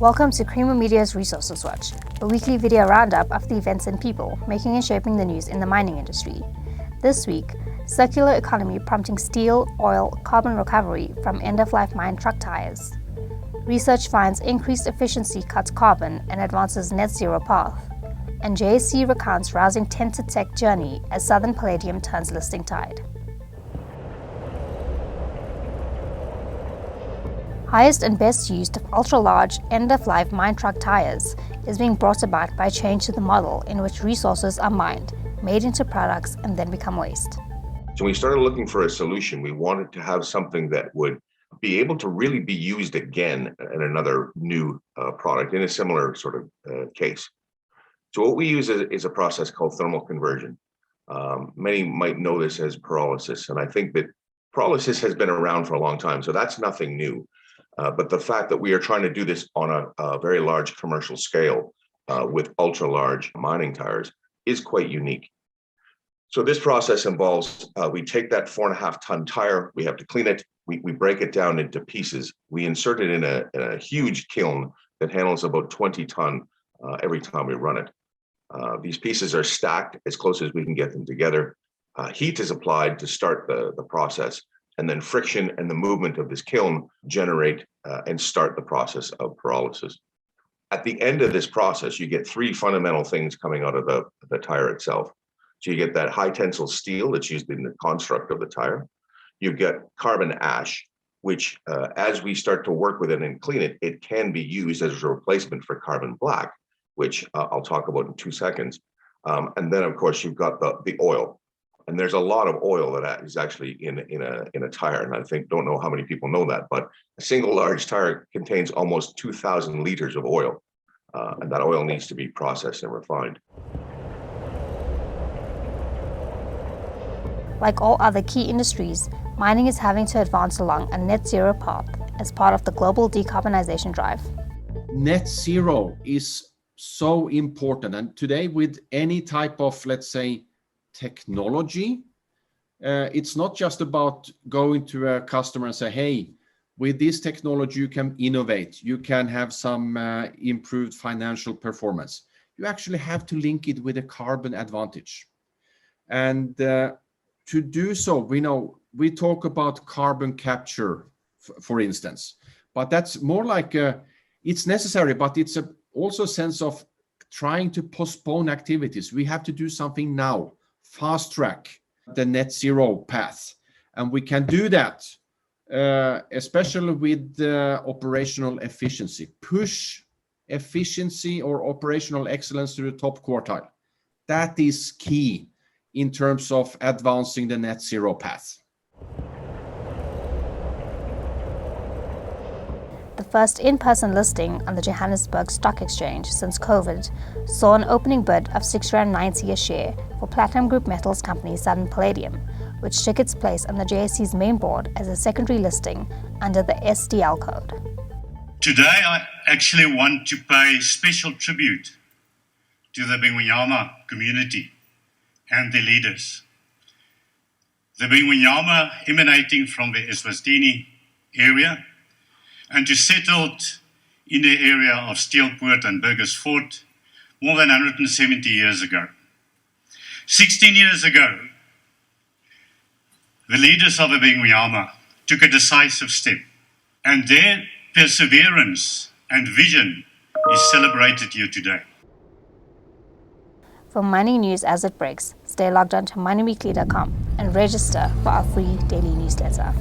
Welcome to Creamer Media's Resources Watch, a weekly video roundup of the events and people making and shaping the news in the mining industry. This week, circular economy prompting steel, oil, carbon recovery from end-of-life mine truck tires. Research finds increased efficiency cuts carbon and advances net zero path. And JSE recounts rousing tented tech journey as Southern Palladium turns listing tide. Highest and best use of ultra-large, end-of-life mine truck tires is being brought about by a change to the model in which resources are mined, made into products, and then become waste. So we started looking for a solution. We wanted to have something that would be able to really be used again in another new product in a similar sort of case. So what we use is a process called thermal conversion. Many might know this as pyrolysis, and I think that pyrolysis has been around for a long time, so that's nothing new. But the fact that we are trying to do this on a very large commercial scale with ultra large mining tires is quite unique. So this process involves, we take that 4.5 ton tire, we have to clean it, we break it down into pieces, we insert it in a huge kiln that handles about 20 ton every time we run it. These pieces are stacked as close as we can get them together. Heat is applied to start the process, and then friction and the movement of this kiln generate and start the process of pyrolysis. At the end of this process, you get three fundamental things coming out of the tire itself. So you get that high tensile steel that's used in the construct of the tire. You get carbon ash, which as we start to work with it and clean it, it can be used as a replacement for carbon black, which I'll talk about in 2 seconds. And then, of course, you've got the oil. And there's a lot of oil that is actually in a tire. And I don't know how many people know that, but a single large tire contains almost 2,000 liters of oil. And that oil needs to be processed and refined. Like all other key industries, mining is having to advance along a net zero path as part of the global decarbonization drive. Net zero is so important. And today, with any type of, let's say, technology, it's not just about going to a customer and say, hey, with this technology you can innovate, you can have some improved financial performance. You actually have to link it with a carbon advantage, and to do so, we talk about carbon capture, for instance, but that's more like it's necessary, but it's also a sense of trying to postpone activities. We have to do something now, fast track the net zero path. And we can do that, especially with operational efficiency. Push efficiency or operational excellence to the top quartile. That is key in terms of advancing the net zero path. The first in-person listing on the Johannesburg Stock Exchange since COVID saw an opening bid of R6.90 a share for Platinum Group Metals company Southern Palladium, which took its place on the JSE's main board as a secondary listing under the SDL code. Today, I actually want to pay special tribute to the Bingwenyama community and their leaders. The Bingwenyama emanating from the Eswatini area and to settled in the area of Steelpoort and Burgers Fort more than 170 years ago. 16 years ago, the leaders of the Bingwenyama took a decisive step, and their perseverance and vision is celebrated here today. For mining news as it breaks, stay logged on to miningweekly.com and register for our free daily newsletter.